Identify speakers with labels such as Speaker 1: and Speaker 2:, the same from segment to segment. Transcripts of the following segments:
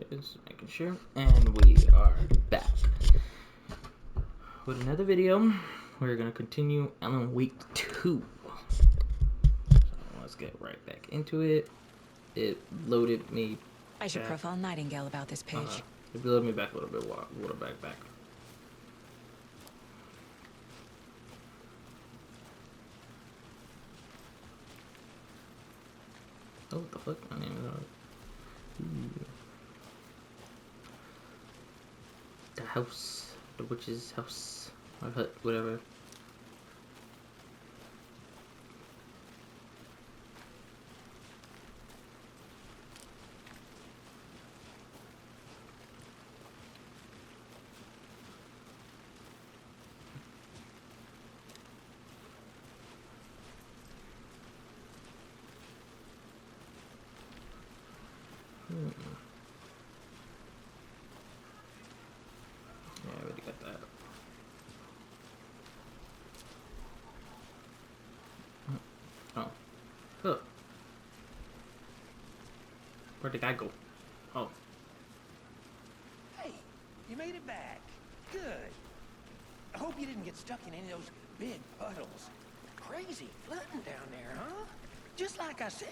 Speaker 1: Just making sure. And we are back with another video. We're gonna continue Alan Wake 2. So let's get right back into it. It loaded me.
Speaker 2: I should profile Nightingale about this page.
Speaker 1: It loaded me back a little bit. Water back. Oh, what the fuck? My name is on. The house, the witch's house, or hut, whatever. Yeah, I already got that. Oh. Look. Where'd the guy go? Oh.
Speaker 3: Hey, you made it back. Good. I hope you didn't get stuck in any of those big puddles. Crazy flooding down there, huh? Just like I said.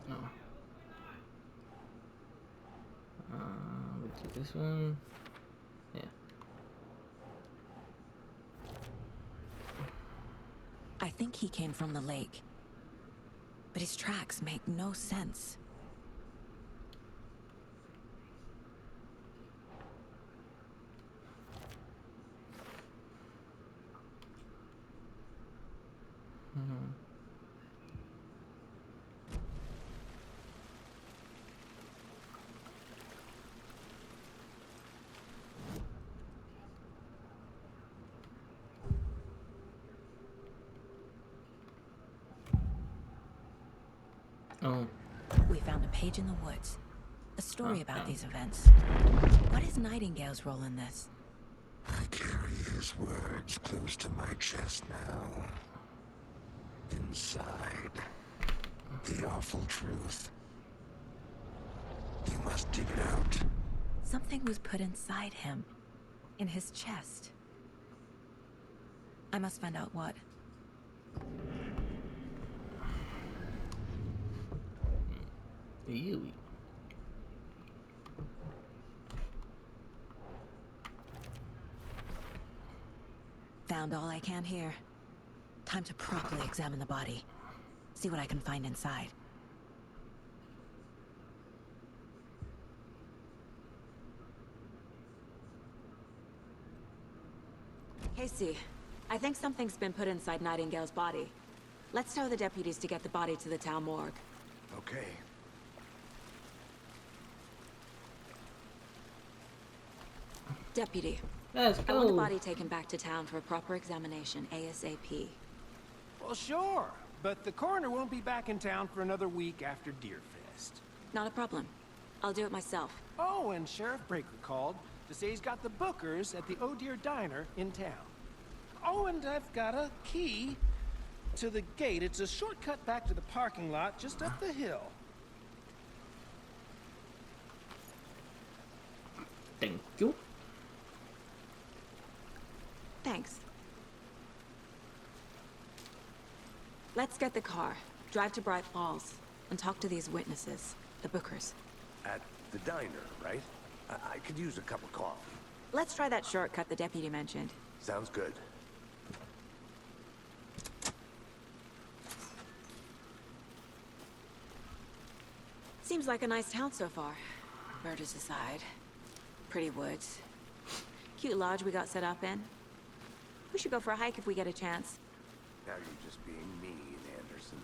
Speaker 1: No. We do this one. Yeah.
Speaker 2: I think he came from the lake. But his tracks make no sense.
Speaker 1: Oh.
Speaker 2: We found a page in the woods. A story about
Speaker 1: yeah.
Speaker 2: these events. What is Nightingale's role in this?
Speaker 4: I carry his words close to my chest now. Inside, the awful truth. You must dig it out.
Speaker 2: Something was put inside him. In his chest. I must find out what.
Speaker 1: Ew.
Speaker 2: Found all I can here. Time to properly examine the body. See what I can find inside. Casey, I think something's been put inside Nightingale's body. Let's tell the deputies to get the body to the town morgue.
Speaker 4: Okay.
Speaker 2: Deputy,
Speaker 1: Let's
Speaker 2: I want the
Speaker 1: go.
Speaker 2: body taken back to town for a proper examination, ASAP.
Speaker 3: Well, sure. But the coroner won't be back in town for another week after Deerfest.
Speaker 2: Not a problem. I'll do it myself.
Speaker 3: Oh, and Sheriff Breaker called to say he's got the Bookers at the Oh Deer Diner in town. Oh, and I've got a key to the gate. It's a shortcut back to the parking lot just up the hill.
Speaker 1: Thank you.
Speaker 2: Thanks. Let's get the car, drive to Bright Falls, and talk to these witnesses, the Bookers.
Speaker 4: At the diner, right? I could use a cup of coffee.
Speaker 2: Let's try that shortcut the deputy mentioned.
Speaker 4: Sounds good.
Speaker 2: Seems like a nice town so far. Murders aside. Pretty woods. Cute lodge we got set up in. We should go for a hike if we get a chance.
Speaker 4: Now you're just being mean, Anderson.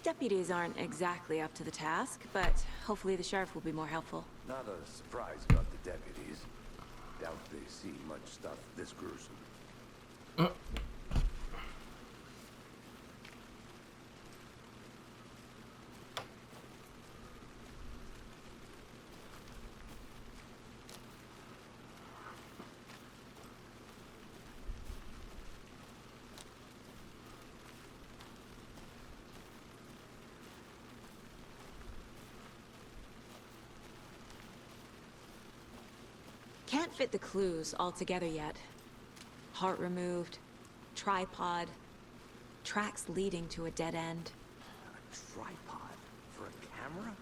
Speaker 2: Deputies aren't exactly up to the task, but hopefully the sheriff will be more helpful.
Speaker 4: Not a surprise about the deputies. Doubt they see much stuff this gruesome.
Speaker 2: fit the clues all together yet. Heart removed, tripod, tracks leading to a dead end.
Speaker 4: A tripod for a camera?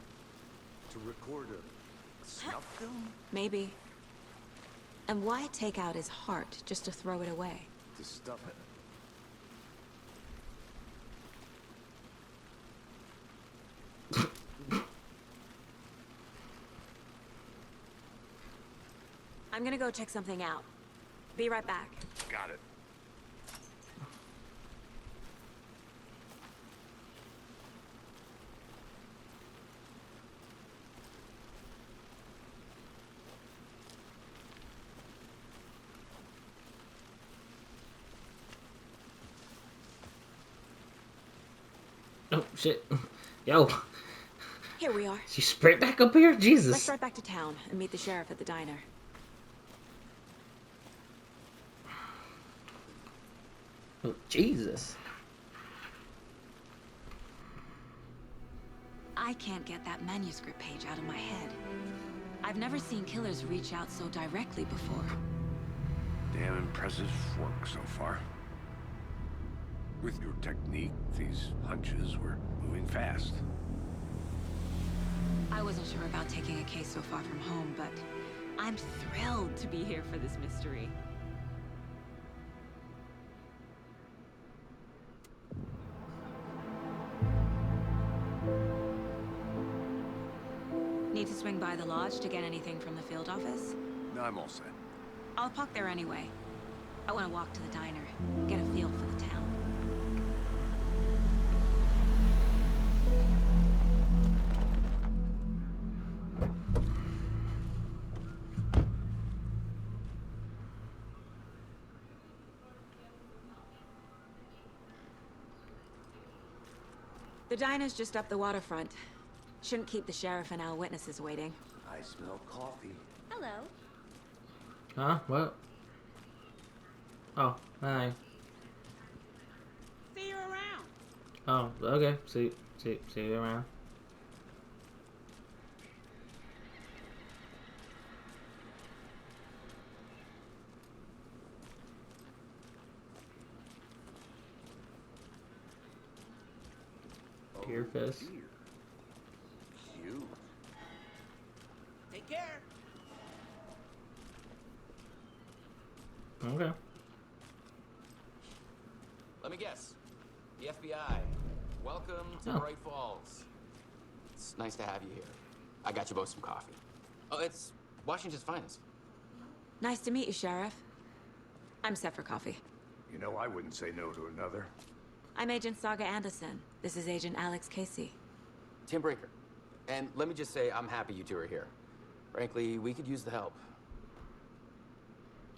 Speaker 4: To record a snuff film?
Speaker 2: Maybe. And why take out his heart just to throw it away?
Speaker 4: To stuff it.
Speaker 2: I'm gonna go check something out. Be right back.
Speaker 4: Got it.
Speaker 1: Oh shit. Yo.
Speaker 2: Here we are.
Speaker 1: She sprayed back up here?
Speaker 2: Let's
Speaker 1: Jesus.
Speaker 2: drive back to town and meet the sheriff at the diner.
Speaker 1: Oh, Jesus.
Speaker 2: I can't get that manuscript page out of my head. I've never seen killers reach out so directly before.
Speaker 4: Damn impressive work so far. With your technique, these hunches were moving fast.
Speaker 2: I wasn't sure about taking a case so far from home, but I'm thrilled to be here for this mystery. Need to swing by the lodge to get anything from the field office?
Speaker 4: No, I'm all set.
Speaker 2: I'll park there anyway. I want to walk to the diner, get a feel for the town. The diner's just up the waterfront. Shouldn't keep the sheriff and our witnesses waiting.
Speaker 4: I smell coffee.
Speaker 2: Hello.
Speaker 1: Huh? What? Oh, hi.
Speaker 2: See you around.
Speaker 1: Oh, okay. See you around. Deer fest.
Speaker 4: Deer. Cute.
Speaker 3: Take care.
Speaker 1: Okay.
Speaker 5: Let me guess. The FBI. Welcome to
Speaker 1: Oh.
Speaker 5: Bright Falls. It's nice to have you here. I got you both some coffee. Oh, it's Washington's finest.
Speaker 2: Nice to meet you, Sheriff. I'm set for coffee.
Speaker 4: You know, I wouldn't say no to another.
Speaker 2: I'm Agent Saga Anderson. This is Agent Alex Casey.
Speaker 5: Tim Breaker. And let me just say, I'm happy you two are here. Frankly, we could use the help.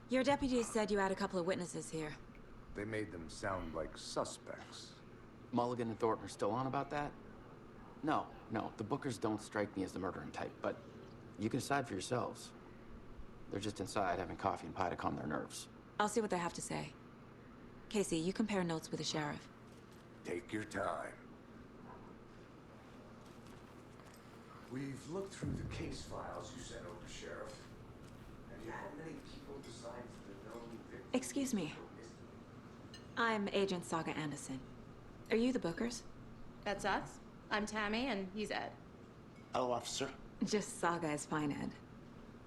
Speaker 2: Your deputy said you had a couple of witnesses here.
Speaker 4: They made them sound like suspects.
Speaker 5: Mulligan and Thornton are still on about that? No, the Bookers don't strike me as the murdering type, but you can decide for yourselves. They're just inside having coffee and pie to calm their nerves.
Speaker 2: I'll see what they have to say. Casey, you compare notes with the sheriff.
Speaker 4: Take your time. We've looked through the case files you sent over, Sheriff. Have you had many people besides the known victims?
Speaker 2: Excuse me. I'm Agent Saga Anderson. Are you the Bookers?
Speaker 6: That's us. I'm Tammy, and he's Ed.
Speaker 7: Hello, officer.
Speaker 2: Just Saga is fine, Ed.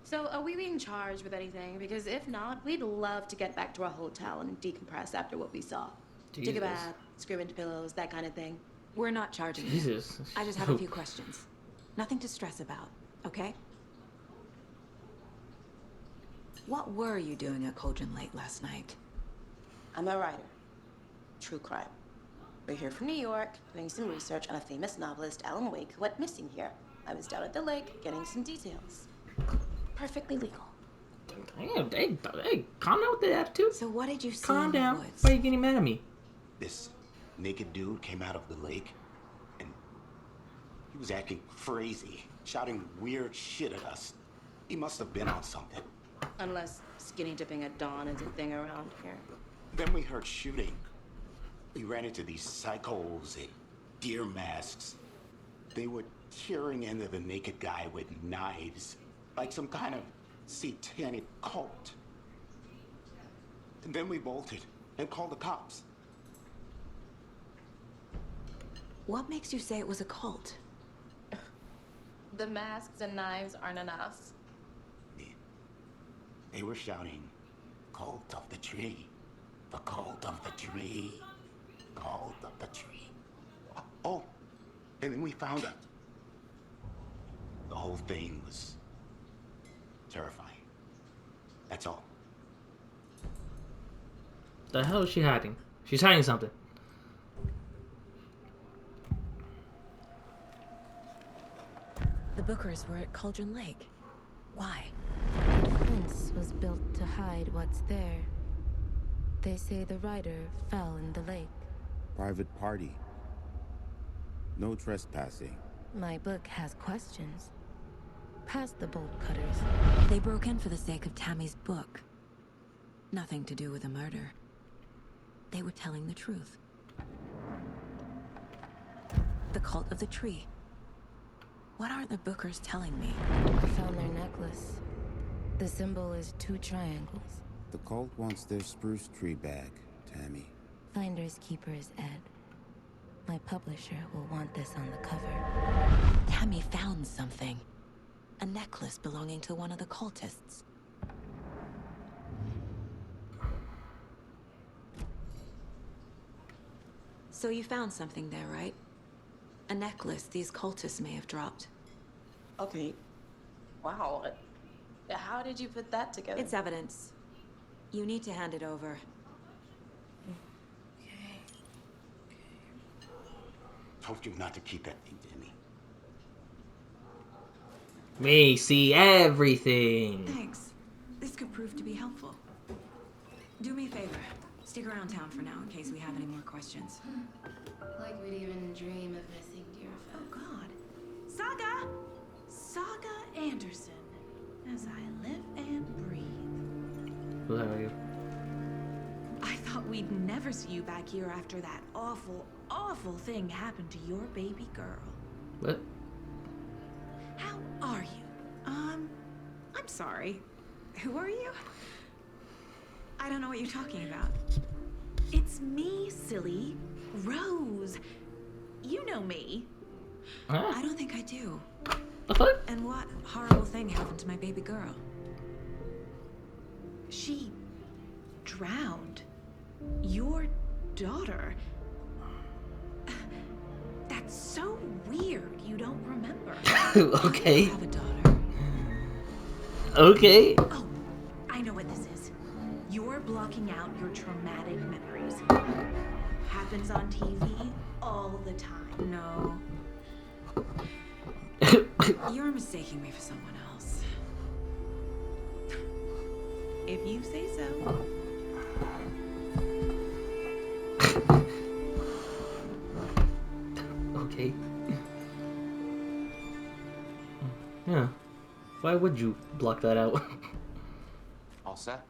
Speaker 6: So, are we being charged with anything? Because if not, we'd love to get back to our hotel and decompress after what we saw. Take
Speaker 1: Jesus.
Speaker 6: a bath, scream into pillows, that kind of thing.
Speaker 2: We're not charging you.
Speaker 1: Jesus.
Speaker 2: I just have a few questions. Nothing to stress about, okay? What were you doing at Cauldron Lake last night?
Speaker 6: I'm a writer. True crime. We're here from New York, doing some research on a famous novelist, Alan Wake, who went missing here. I was down at the lake, getting some details. Perfectly legal.
Speaker 1: Damn, hey, calm down with that attitude.
Speaker 2: So what did you see
Speaker 1: Calm
Speaker 2: in
Speaker 1: down.
Speaker 2: the woods?
Speaker 1: Why are you getting mad at me?
Speaker 7: This naked dude came out of the lake, and he was acting crazy, shouting weird shit at us. He must have been on something.
Speaker 6: Unless skinny dipping at dawn is a thing around here.
Speaker 7: Then we heard shooting. We ran into these psychos in deer masks. They were tearing into the naked guy with knives, like some kind of satanic cult. And then we bolted and called the cops.
Speaker 2: What makes you say it was a cult?
Speaker 6: The masks and knives aren't enough.
Speaker 7: They were shouting, "Cult of the tree. The cult of the tree. Cult of the tree." Oh, and then we found it. The whole thing was terrifying. That's all.
Speaker 1: The hell is she hiding? She's hiding something.
Speaker 2: The Bookers were at Cauldron Lake. Why?
Speaker 8: The fence was built to hide what's there. They say the rider fell in the lake.
Speaker 9: Private party. No trespassing.
Speaker 8: My book has questions. Past the bolt cutters.
Speaker 2: They broke in for the sake of Tammy's book. Nothing to do with the murder. They were telling the truth. The cult of the tree. What aren't the Bookers telling me?
Speaker 8: I found their necklace. The symbol is 2 triangles.
Speaker 9: The cult wants their spruce tree back, Tammy.
Speaker 8: Finders keepers, Ed. My publisher will want this on the cover.
Speaker 2: Tammy found something. A necklace belonging to one of the cultists. So you found something there, right? A necklace these cultists may have dropped.
Speaker 6: Okay. Wow. How did you put that together?
Speaker 2: It's evidence. You need to hand it over.
Speaker 7: Told you not to keep that thing, Tammy.
Speaker 1: We see everything.
Speaker 2: Thanks. This could prove to be helpful. Do me a favor. Stick around town for now in case we have any more questions.
Speaker 8: Like we'd even dream of missing Deerfield.
Speaker 10: Oh God. Saga! Saga Anderson. As I live and breathe.
Speaker 1: Who are you?
Speaker 10: I thought we'd never see you back here after that awful, awful thing happened to your baby girl.
Speaker 1: What?
Speaker 10: How are you? I'm sorry. Who are you?
Speaker 2: I don't know what you're talking about.
Speaker 10: It's me, silly. Rose. You know me.
Speaker 1: Huh?
Speaker 2: I don't think I do.
Speaker 1: The fuck?
Speaker 2: And what horrible thing happened to my baby girl?
Speaker 10: She drowned. Your daughter. That's so weird you don't remember.
Speaker 1: Okay.
Speaker 2: I have a daughter.
Speaker 1: Okay.
Speaker 10: Oh, I know what this is. You're blocking out your traumatic memories. Happens on TV all the time.
Speaker 2: No. You're mistaking me for someone else.
Speaker 10: If you say so.
Speaker 1: Okay. Yeah. Why would you block that out?
Speaker 5: All set?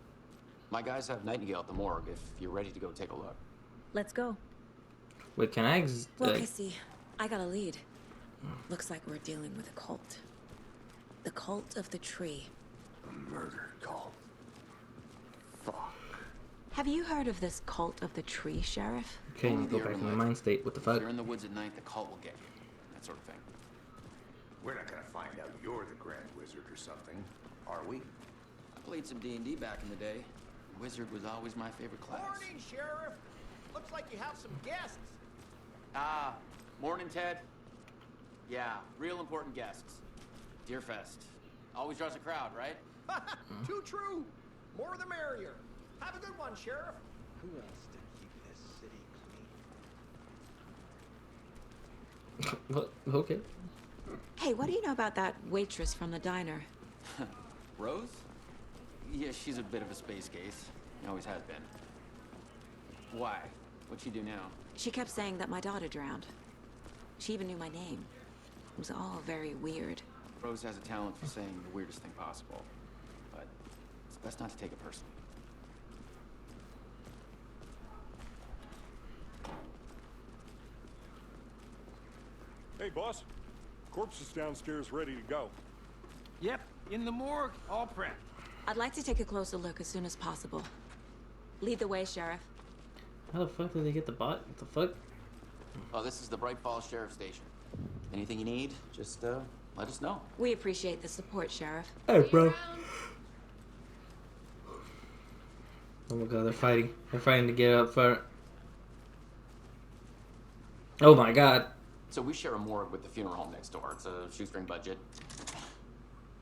Speaker 5: My guys have Nightingale at the morgue if you're ready to go take a look.
Speaker 2: Let's go.
Speaker 1: Wait, can I?
Speaker 2: Look, I see. I got a lead. Looks like we're dealing with a cult. The cult of the tree.
Speaker 4: A murder cult. Fuck.
Speaker 2: Have you heard of this cult of the tree, Sheriff?
Speaker 1: Okay, you go back in the mind state. What the
Speaker 5: If
Speaker 1: fuck?
Speaker 5: you're in the woods at night, the cult will get you. That sort of thing.
Speaker 4: We're not gonna find out you're the Grand Wizard or something, are we?
Speaker 5: I played some D&D back in the day. Wizard was always my favorite class.
Speaker 3: Morning, Sheriff. Looks like you have some guests.
Speaker 5: Ah, morning, Ted. Yeah, real important guests. Deerfest. Always draws a crowd, right?
Speaker 3: Too true. More the merrier. Have a good one, Sheriff.
Speaker 11: Who else to keep this city clean?
Speaker 1: What? Okay.
Speaker 2: Hey, what do you know about that waitress from the diner?
Speaker 5: Rose? Yeah, she's a bit of a space case. Always has been. Why? What'd she do now?
Speaker 2: She kept saying that my daughter drowned. She even knew my name. It was all very weird.
Speaker 5: Rose has a talent for saying the weirdest thing possible. But it's best not to take it personally.
Speaker 12: Hey, boss. Corpse is downstairs ready to go.
Speaker 3: Yep, in the morgue, all prepped.
Speaker 2: I'd like to take a closer look as soon as possible. Lead the way, Sheriff.
Speaker 1: How the fuck did they get the bot? What the fuck?
Speaker 5: Oh, this is the Bright Falls Sheriff Station. Anything you need, just let us know.
Speaker 2: We appreciate the support, Sheriff.
Speaker 1: Hey, bro. Oh my god, they're fighting. They're fighting to get up front. Oh my god.
Speaker 5: So we share a morgue with the funeral home next door. It's a shoestring budget.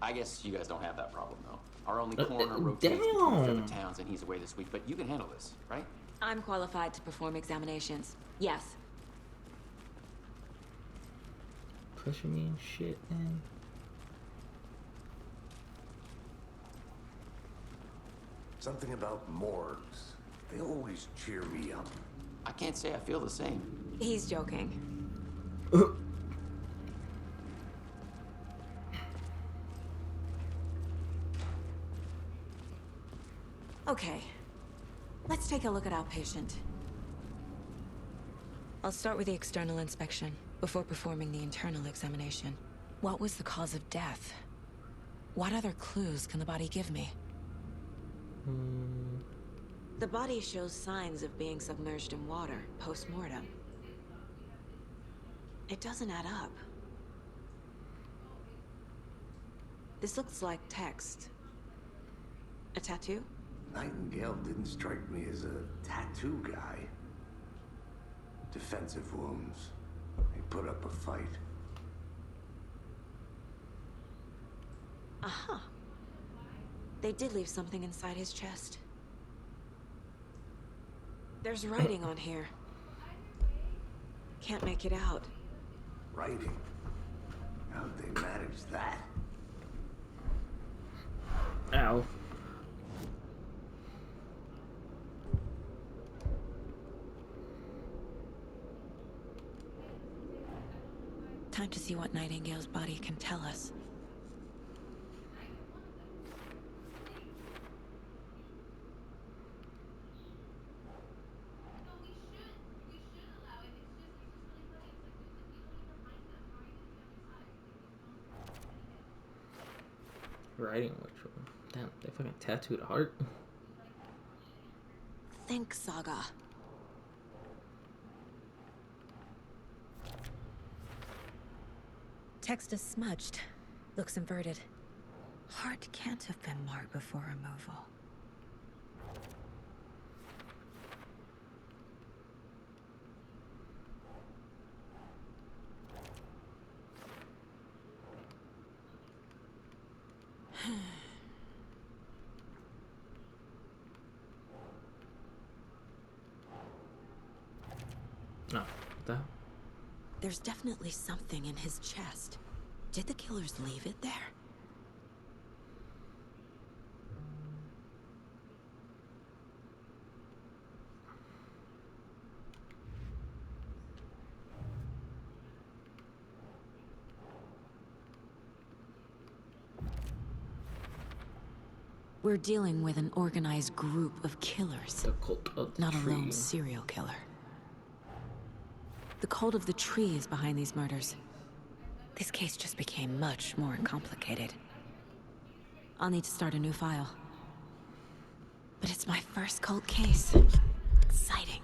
Speaker 5: I guess you guys don't have that problem, though. Our only coroner rotates between different towns, and he's away this week. But you can handle this, right?
Speaker 2: I'm qualified to perform examinations. Yes.
Speaker 1: Pushing me and shit, man.
Speaker 4: Something about morgues. They always cheer me up.
Speaker 5: I can't say I feel the same.
Speaker 2: He's joking. Okay. Let's take a look at our patient. I'll start with the external inspection before performing the internal examination. What was the cause of death? What other clues can the body give me? The body shows signs of being submerged in water post-mortem. It doesn't add up. This looks like text. A tattoo?
Speaker 4: Nightingale didn't strike me as a tattoo guy. Defensive wounds. He put up a fight.
Speaker 2: Aha. They did leave something inside his chest. There's writing on here. Can't make it out.
Speaker 4: Writing? How'd they manage that?
Speaker 1: Ow.
Speaker 2: Time to see what Nightingale's body can tell us.
Speaker 1: Writing, which damn, they fucking tattooed a heart.
Speaker 2: Think, Saga. Text is smudged. Looks inverted. Heart can't have been marked before removal.
Speaker 1: Oh, what the hell?
Speaker 2: There's definitely something in his chest. Did the killers leave it there? We're dealing with an organized group of killers,
Speaker 1: The cult of the
Speaker 2: not a
Speaker 1: tree.
Speaker 2: lone serial killer. The cult of the tree is behind these murders. This case just became much more complicated. I'll need to start a new file. But it's my first cult case. Exciting.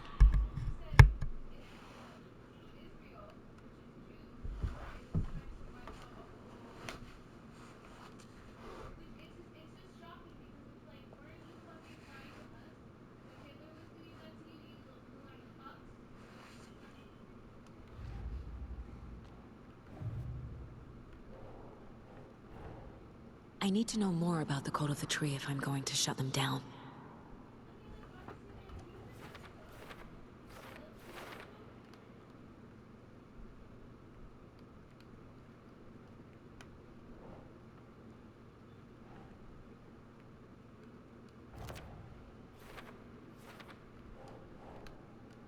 Speaker 2: I need to know more about the Cult of the Tree if I'm going to shut them down.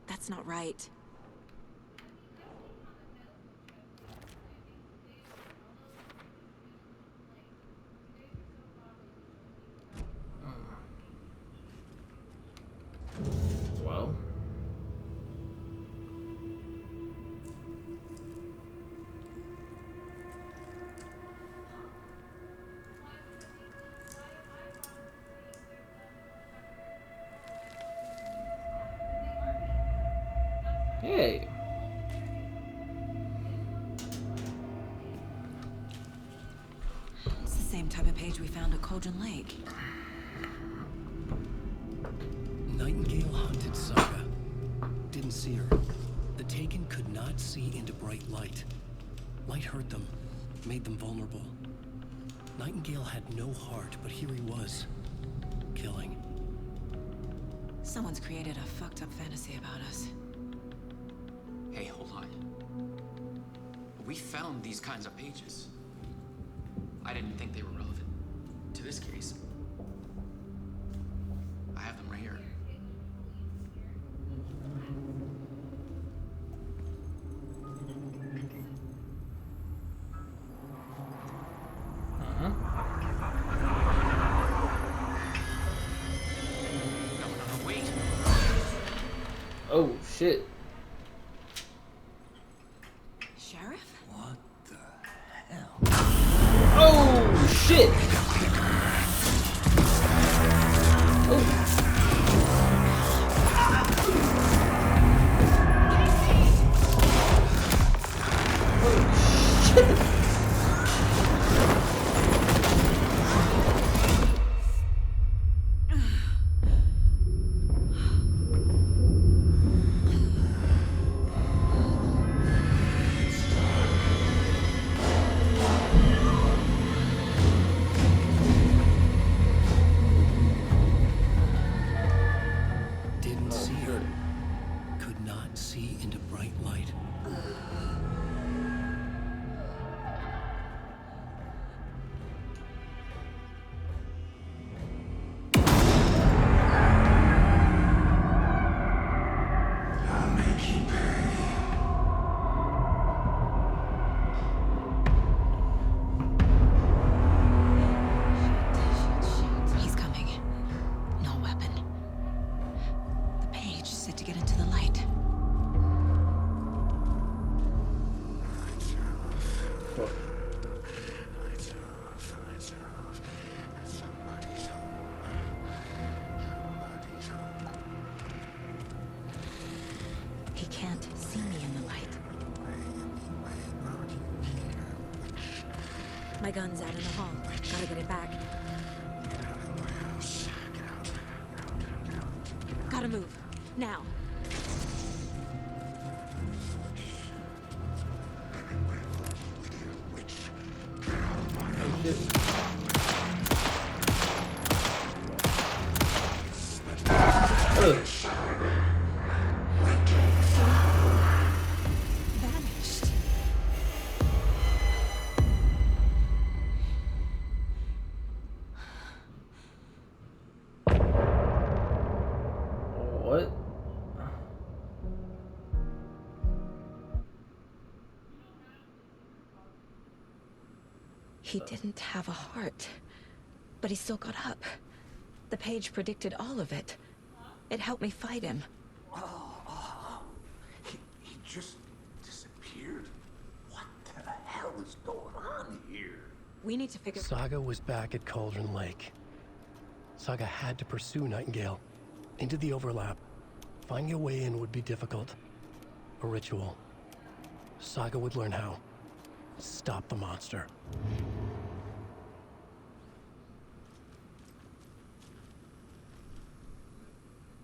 Speaker 2: That's not right.
Speaker 1: Well. Hey.
Speaker 2: It's the same type of page we found at Cauldron Lake.
Speaker 13: Nightingale hunted Saga. Didn't see her. The Taken could not see into bright light. Light hurt them, made them vulnerable. Nightingale had no heart, but here he was, killing.
Speaker 2: Someone's created a fucked up fantasy about us.
Speaker 5: Hey, hold on. We found these kinds of pages. I didn't think they were relevant to this case. I have them right here. No, wait.
Speaker 1: Oh shit.
Speaker 2: Sheriff?
Speaker 13: What the hell?
Speaker 1: Oh shit.
Speaker 13: Didn't see her. Could not see into bright light.
Speaker 2: He's coming. No weapon. The page set to get into the light. He can't see me in the light. My gun's out in the hall. Gotta get it back. Gotta move. Now. Vanished.
Speaker 1: What?
Speaker 2: He didn't have a heart, but he still got up. The page predicted all of it. It helped me fight him.
Speaker 7: He just disappeared? What the hell is going on here?
Speaker 2: We need to figure...
Speaker 13: Saga was back at Cauldron Lake. Saga had to pursue Nightingale into the overlap. Finding a way in would be difficult. A ritual. Saga would learn how. Stop the monster.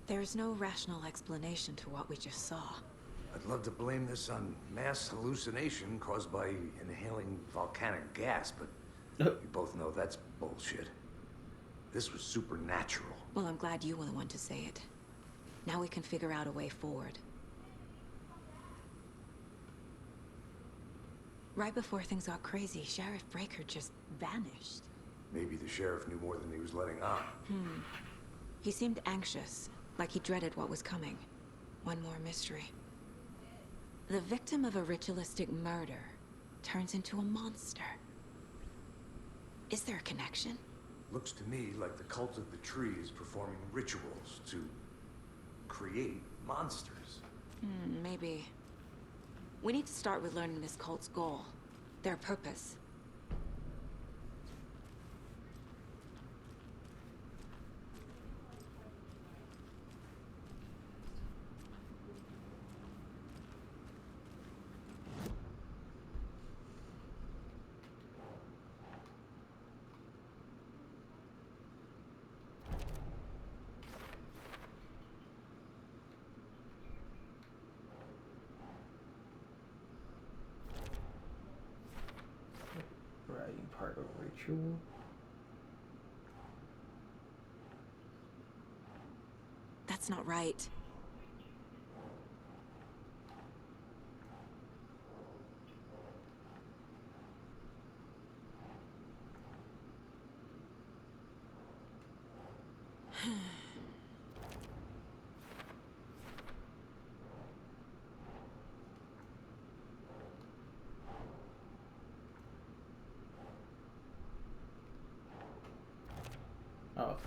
Speaker 2: There's no rational explanation to what we just saw.
Speaker 4: I'd love to blame this on mass hallucination caused by inhaling volcanic gas, but you both know that's bullshit. This was supernatural.
Speaker 2: Well, I'm glad you were the one to say it. Now we can figure out a way forward. Right before things got crazy, Sheriff Breaker just vanished.
Speaker 4: Maybe the sheriff knew more than he was letting on.
Speaker 2: He seemed anxious, like he dreaded what was coming. One more mystery. The victim of a ritualistic murder turns into a monster. Is there a connection?
Speaker 4: Looks to me like the cult of the tree is performing rituals to create monsters.
Speaker 2: Maybe. We need to start with learning this cult's goal. Their purpose.
Speaker 1: hiding part of ritual.
Speaker 2: That's not right.
Speaker 1: Oh, okay.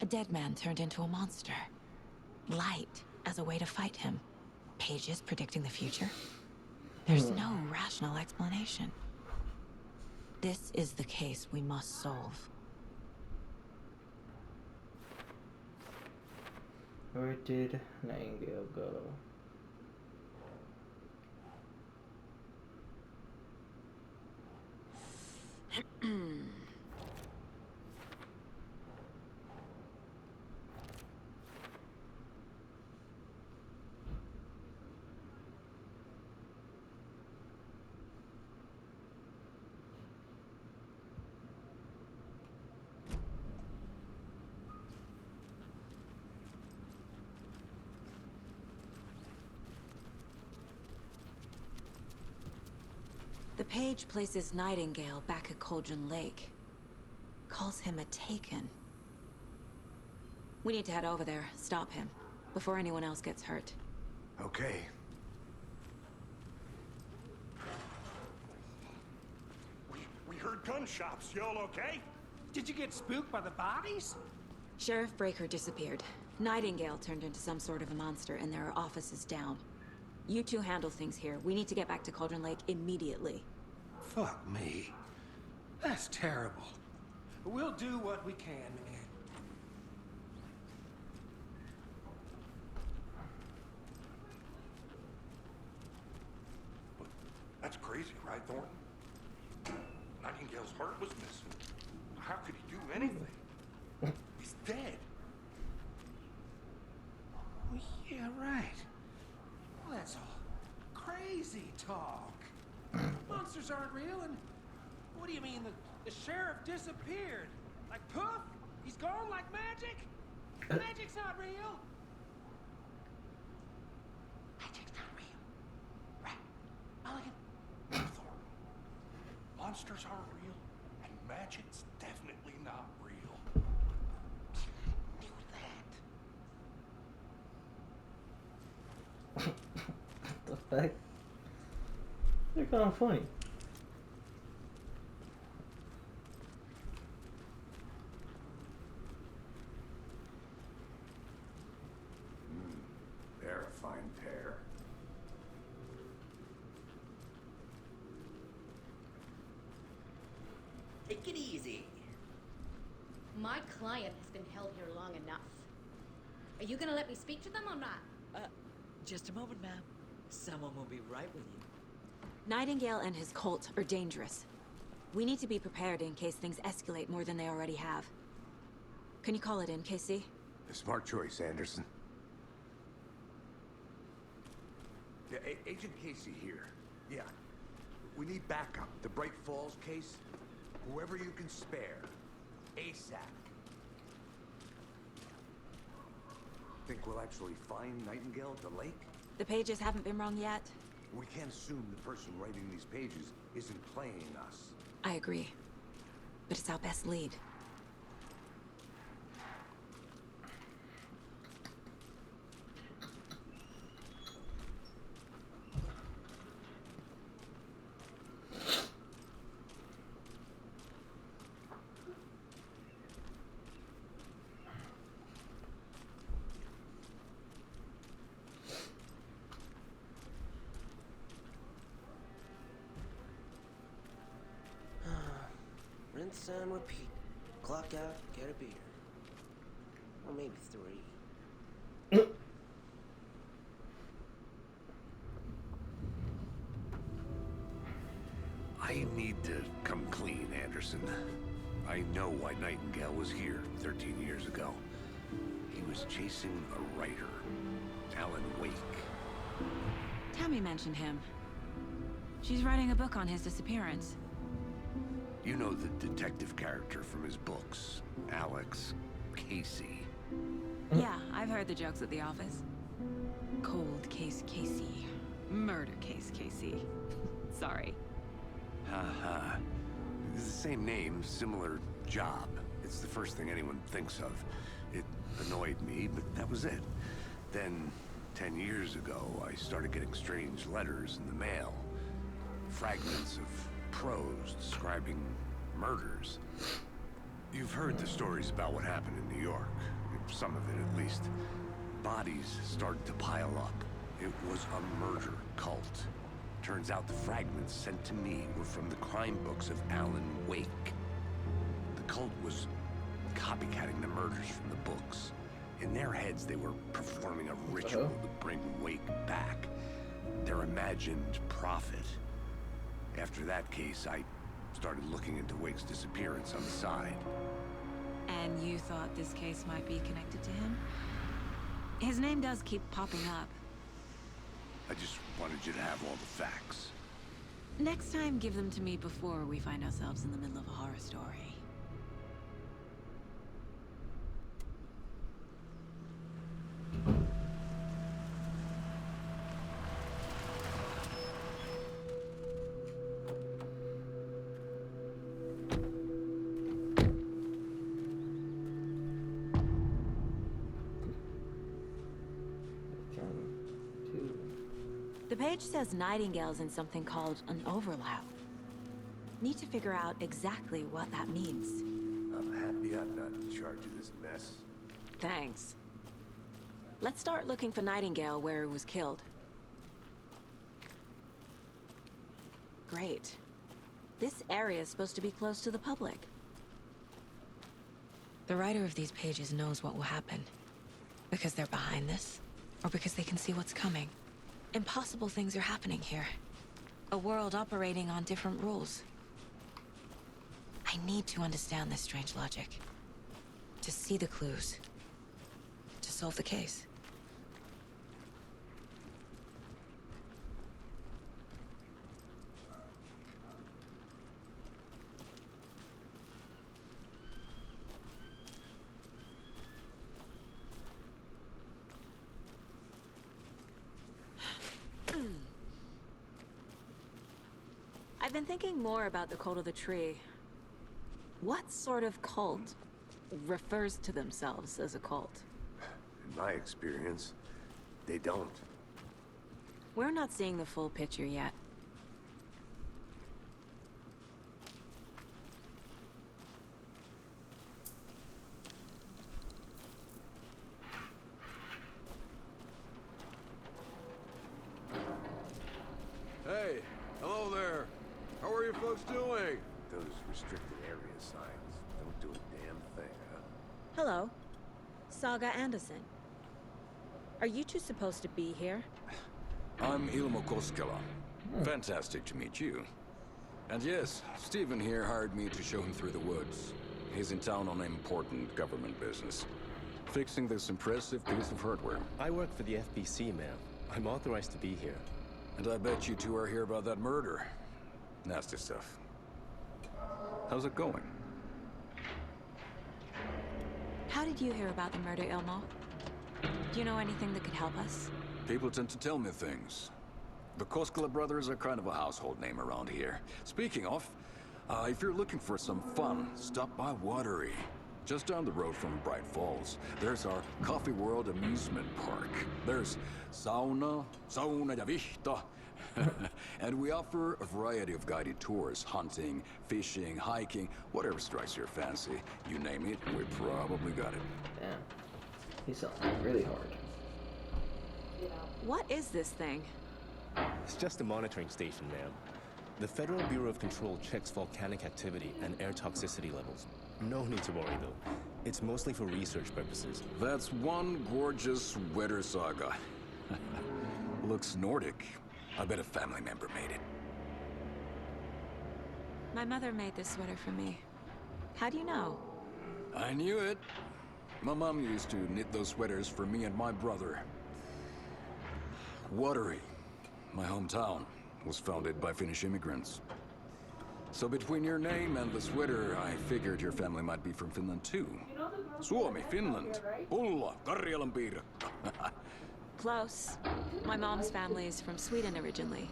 Speaker 2: A dead man turned into a monster. Light as a way to fight him. Pages predicting the future? There's no rational explanation. This is the case we must solve.
Speaker 1: Where did Nightingale go?
Speaker 2: The page places Nightingale back at Cauldron Lake. Calls him a Taken. We need to head over there, stop him, before anyone else gets hurt.
Speaker 4: Okay.
Speaker 12: We heard gunshots. Y'all okay?
Speaker 3: Did you get spooked by the bodies?
Speaker 2: Sheriff Breaker disappeared. Nightingale turned into some sort of a monster, and there are offices down. You two handle things here. We need to get back to Cauldron Lake immediately.
Speaker 3: Fuck me. That's terrible. We'll do what we can, man.
Speaker 12: That's crazy, right, Thornton? Nightingale's heart was missing. How could he do anything? He's dead.
Speaker 3: Well, yeah, right. Well, that's all crazy talk. Monsters aren't real, and what do you mean the sheriff disappeared? Like poof? He's gone like magic? Magic's not real. Magic's not real. Right. Mulligan?
Speaker 12: Thornton, monsters aren't real, and magic's definitely not real.
Speaker 3: Knew that.
Speaker 1: What the fuck? They're kind of funny.
Speaker 4: They're a fine pair.
Speaker 14: Take it easy.
Speaker 15: My client has been held here long enough. Are you gonna let me speak to them or not?
Speaker 14: Just a moment, ma'am. Someone will be right with you.
Speaker 2: Nightingale and his cult are dangerous. We need to be prepared in case things escalate more than they already have. Can you call it in, Casey?
Speaker 4: A smart choice, Anderson. Yeah, Agent Casey here. Yeah. We need backup. The Bright Falls case. Whoever you can spare. ASAP. Think we'll actually find Nightingale at the lake?
Speaker 2: The pages haven't been wrong yet.
Speaker 4: We can't assume the person writing these pages isn't playing us.
Speaker 2: I agree. But it's our best lead.
Speaker 16: Rinse and repeat. Clock out, get a beer. Or maybe 3.
Speaker 4: I need to come clean, Anderson. I know why Nightingale was here 13 years ago. was chasing a writer, Alan Wake.
Speaker 2: Tammy mentioned him. She's writing a book on his disappearance.
Speaker 4: You know the detective character from his books, Alex Casey.
Speaker 2: Yeah, I've heard the jokes at the office. Cold case Casey. Murder case Casey. Sorry.
Speaker 4: Haha. It's the same name, similar job. It's the first thing anyone thinks of. It annoyed me, but that was it. Then, 10 years ago, I started getting strange letters in the mail. Fragments of prose describing murders. You've heard the stories about what happened in New York. Some of it, at least. Bodies started to pile up. It was a murder cult. Turns out the fragments sent to me were from the crime books of Alan Wake. The cult was copycatting the murders from the books. In their heads, they were performing a ritual to bring Wake back. Their imagined prophet. After that case, I started looking into Wake's disappearance on the side.
Speaker 2: And you thought this case might be connected to him? His name does keep popping up.
Speaker 4: I just wanted you to have all the facts.
Speaker 2: Next time, give them to me before we find ourselves in the middle of a horror story. The page says Nightingale's in something called an overlap. Need to figure out exactly what that means.
Speaker 4: I'm happy I'm not in charge of this mess.
Speaker 2: Thanks. Let's start looking for Nightingale where he was killed. Great. This area is supposed to be close to the public. The writer of these pages knows what will happen. Because they're behind this, or because they can see what's coming. Impossible things are happening here. A world operating on different rules. I need to understand this strange logic. To see the clues. To solve the case. I've been thinking more about the cult of the tree. What sort of cult refers to themselves as a cult?
Speaker 4: In my experience, they don't.
Speaker 2: We're not seeing the full picture yet.
Speaker 12: Hey, hello there. How are you folks doing?
Speaker 4: Those restricted area signs don't do a damn thing, huh?
Speaker 2: Hello. Saga Anderson. Are you two supposed to be here?
Speaker 17: I'm Ilmo Koskela. Fantastic to meet you. And yes, Stephen here hired me to show him through the woods. He's in town on important government business. Fixing this impressive piece of hardware.
Speaker 18: I work for the FBC, ma'am. I'm authorized to be here.
Speaker 17: And I bet you two are here about that murder. Nasty stuff. How's it going?
Speaker 2: How did you hear about the murder, Ilmo? Do you know anything that could help us?
Speaker 17: People tend to tell me things. The Koskela brothers are kind of a household name around here. Speaking of, if you're looking for some fun, stop by Watery. Just down the road from Bright Falls, there's our Coffee World amusement park. There's sauna ja vihta. And we offer a variety of guided tours, hunting, fishing, hiking, whatever strikes your fancy. You name it, we probably got it.
Speaker 1: Damn. He sounds really hard.
Speaker 2: What is this thing?
Speaker 18: It's just a monitoring station, ma'am. The Federal Bureau of Control checks volcanic activity and air toxicity levels. No need to worry, though. It's mostly for research purposes.
Speaker 17: That's one gorgeous weather saga. Looks Nordic. I bet a family member made it.
Speaker 2: My mother made this sweater for me. How do you know?
Speaker 17: I knew it. My mom used to knit those sweaters for me and my brother. Watery, my hometown, was founded by Finnish immigrants. So between your name and the sweater, I figured your family might be from Finland too. Suomi, Finland. Pulla, Karjalan piirakka.
Speaker 2: Close. My mom's family is from Sweden originally.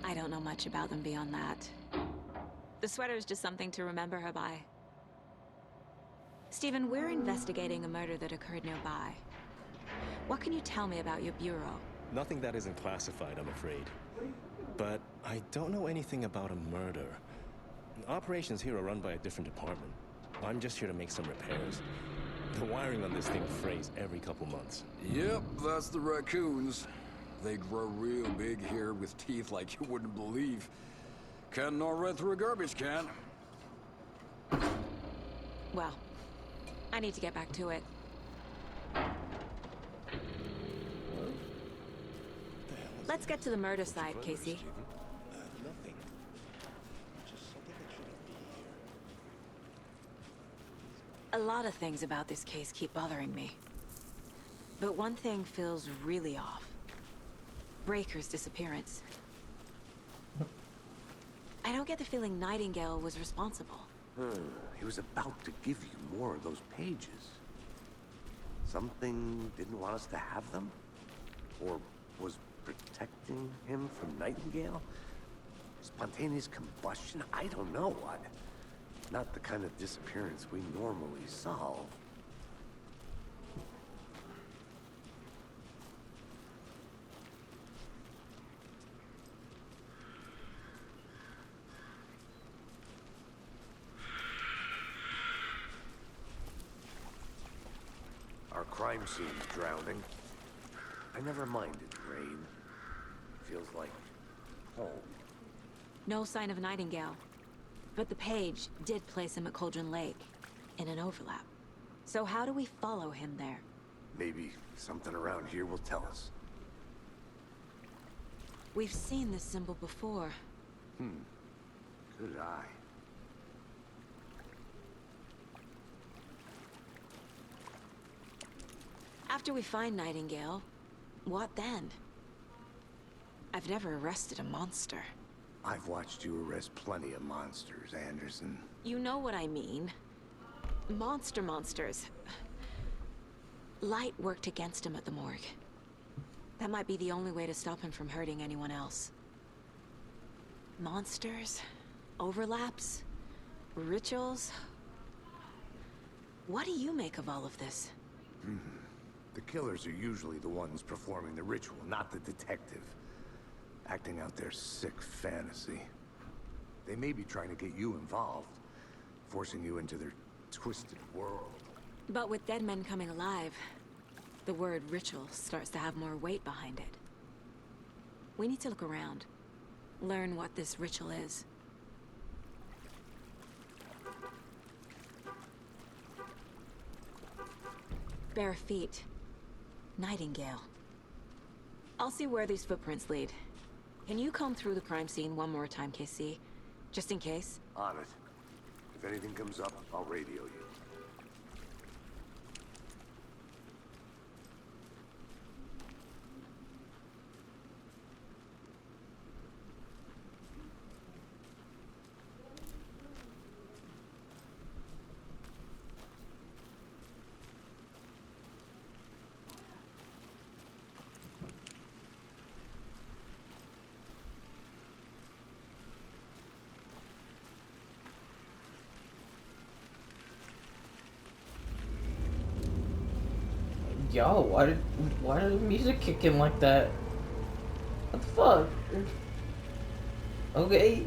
Speaker 2: I don't know much about them beyond that. The sweater is just something to remember her by. Stephen, we're investigating a murder that occurred nearby. What can you tell me about your bureau?
Speaker 18: Nothing that isn't classified, I'm afraid. But I don't know anything about a murder. Operations here are run by a different department. I'm just here to make some repairs. The wiring on this thing frays every couple months.
Speaker 17: Yep, that's the raccoons. They grow real big here with teeth like you wouldn't believe. Can't gnaw right through a garbage can.
Speaker 2: Well, I need to get back to it. Let's get to the murder site, Casey.
Speaker 18: Nothing. Just something that shouldn't be here.
Speaker 2: A lot of things about this case keep bothering me. But one thing feels really off. Breaker's disappearance. I don't get the feeling Nightingale was responsible.
Speaker 4: He was about to give you more of those pages. Something didn't want us to have them? Or was protecting him from Nightingale? Spontaneous combustion? I don't know what. Not the kind of disappearance we normally solve. Our crime scene's drowning. I never minded rain. Feels like home.
Speaker 2: No sign of Nightingale. But the page did place him at Cauldron Lake, in an overlap. So how do we follow him there?
Speaker 4: Maybe something around here will tell us.
Speaker 2: We've seen this symbol before.
Speaker 4: Good eye.
Speaker 2: After we find Nightingale, what then? I've never arrested a monster.
Speaker 4: I've watched you arrest plenty of monsters, Anderson.
Speaker 2: You know what I mean. Monsters. Light worked against him at the morgue. That might be the only way to stop him from hurting anyone else. Monsters? Overlaps? Rituals? What do you make of all of this?
Speaker 4: The killers are usually the ones performing the ritual, not the detective. Acting out their sick fantasy. They may be trying to get you involved, forcing you into their twisted world.
Speaker 2: But with dead men coming alive, the word ritual starts to have more weight behind it. We need to look around, learn what this ritual is. Bare feet. Nightingale. I'll see where these footprints lead. Can you comb through the crime scene one more time, KC? Just in case?
Speaker 4: On it. If anything comes up, I'll radio you.
Speaker 1: Yo, why did the music kick in like that? What the fuck? Okay.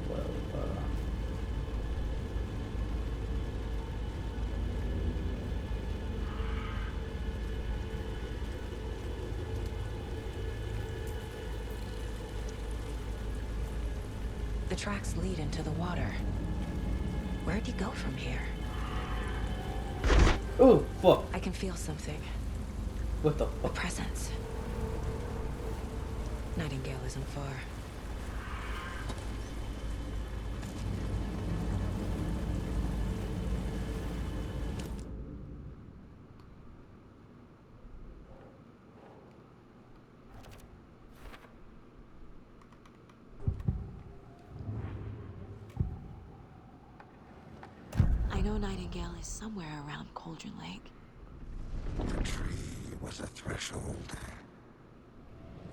Speaker 1: Well,
Speaker 2: The tracks lead into the water. Where'd you go from here?
Speaker 1: Oh, fuck.
Speaker 2: I can feel something.
Speaker 1: What the
Speaker 2: A
Speaker 1: fuck?
Speaker 2: presence. Nightingale isn't far. I know Nightingale is somewhere around Cauldron Lake.
Speaker 7: The tree was a threshold.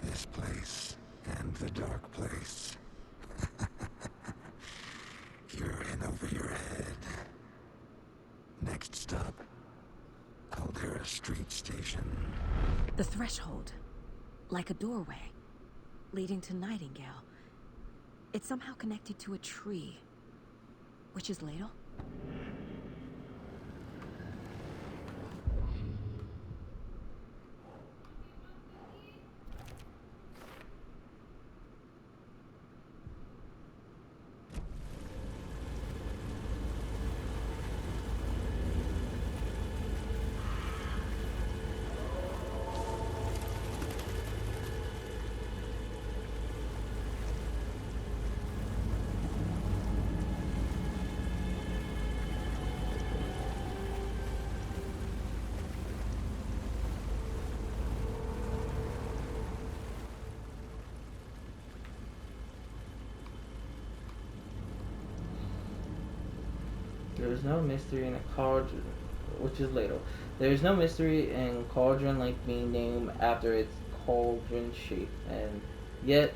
Speaker 7: This place and the dark place. You're in over your head. Next stop, Caldera Street Station.
Speaker 2: The threshold. Like a doorway. Leading to Nightingale. It's somehow connected to a tree. Witch's Ladle?
Speaker 1: There is no mystery in a cauldron, which is Ladle. There is no mystery in Cauldron Lake being named after its cauldron shape, and yet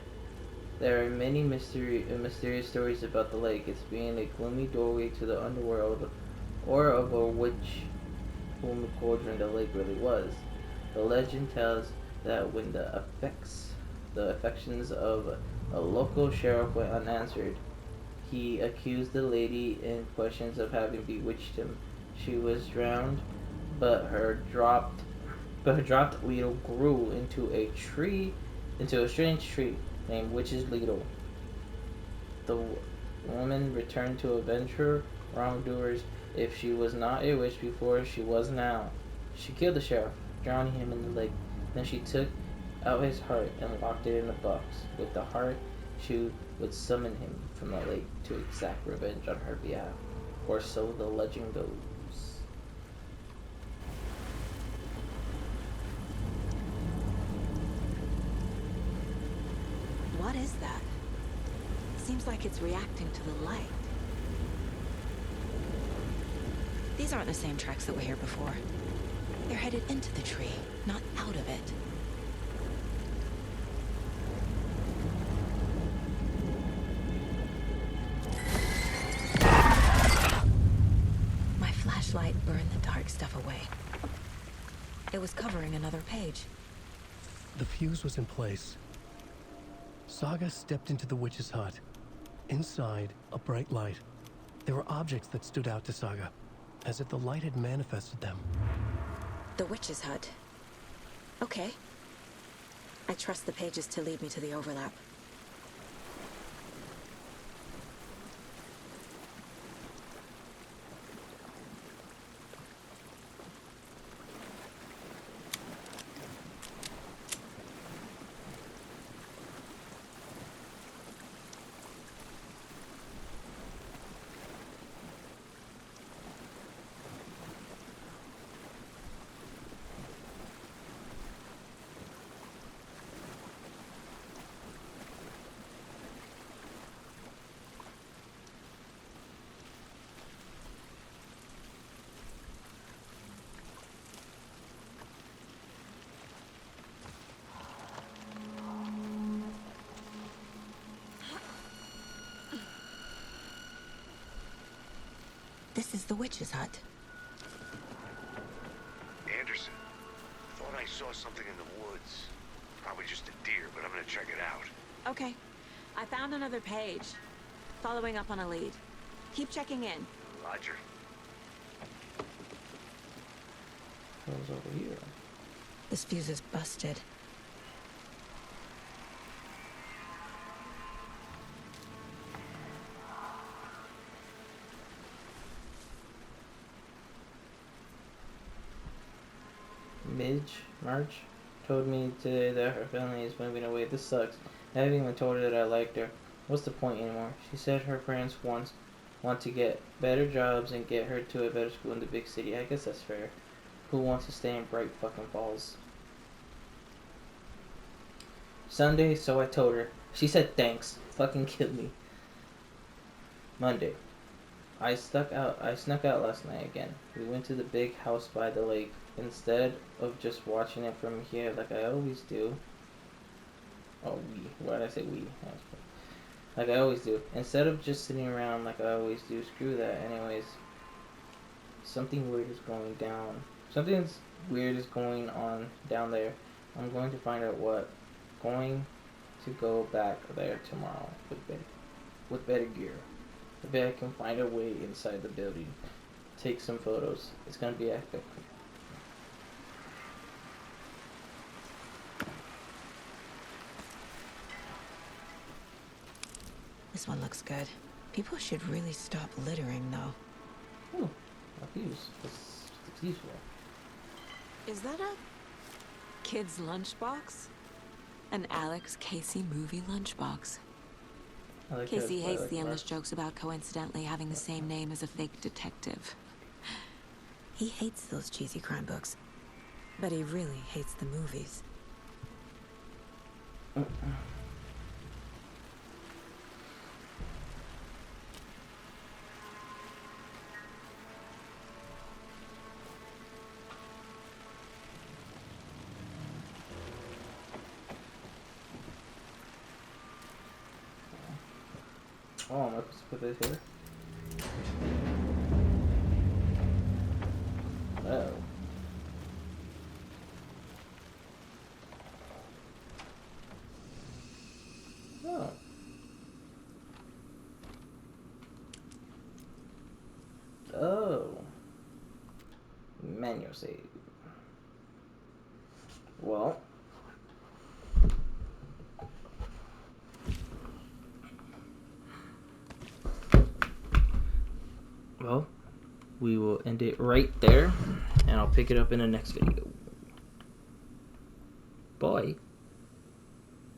Speaker 1: there are many mysterious stories about the lake. It's being a gloomy doorway to the underworld, or of a witch whom the cauldron the lake really was. The legend tells that when the affections of a local sheriff went unanswered, he accused the lady in questions of having bewitched him. She was drowned, but her dropped ladle grew into a strange tree named Witch's Ladle. The woman returned to avenge her wrongdoers. If she was not a witch before, she was now. She killed the sheriff, drowning him in the lake. Then she took out his heart and locked it in a box. With the heart, she would summon him from the lake to exact revenge on her behalf, or so the legend goes.
Speaker 2: What is that? Seems like it's reacting to the light. These aren't the same tracks that were here before. They're headed into the tree, not out of it. My flashlight burned the dark stuff away. It was covering another page.
Speaker 13: The fuse was in place. Saga stepped into the witch's hut. Inside, a bright light. There were objects that stood out to Saga, as if the light had manifested them.
Speaker 2: The witch's hut. Okay. I trust the pages to lead me to the overlap. This is the witch's hut.
Speaker 4: Anderson, thought I saw something in the woods. Probably just a deer, but I'm gonna check it out.
Speaker 2: Okay. I found another page. Following up on a lead. Keep checking in.
Speaker 4: Roger.
Speaker 1: What's over here?
Speaker 2: This fuse is busted.
Speaker 1: March told me today that her family is moving away. This sucks. I haven't even told her that I liked her. What's the point anymore? She said her parents want to get better jobs and get her to a better school in the big city. I guess that's fair. Who wants to stay in Bright fucking Falls? Sunday, so I told her. She said thanks. Fucking killed me. Monday. I snuck out last night again. We went to the big house by the lake instead of just watching it from here like I always do. Oh, we. Why did I say we? Like I always do. Instead of just sitting around like I always do. Screw that. Anyways, something weird is going down. Something weird is going on down there. I'm going to find out what. Going to go back there tomorrow with better gear. I bet I can find a way inside the building. Take some photos. It's gonna be epic.
Speaker 2: This one looks good. People should really stop littering, though.
Speaker 1: Ooh, a fuse. What's the fuse for?
Speaker 2: Is that a kid's lunchbox? An Alex Casey movie lunchbox. Casey hates the endless jokes about coincidentally having the same name as a fake detective. He hates those cheesy crime books, but he really hates the movies.
Speaker 1: Oh, I'm supposed to put this here. Oh. Oh. Oh. Manual save. Well. Well, we will end it right there, and I'll pick it up in the next video. Bye.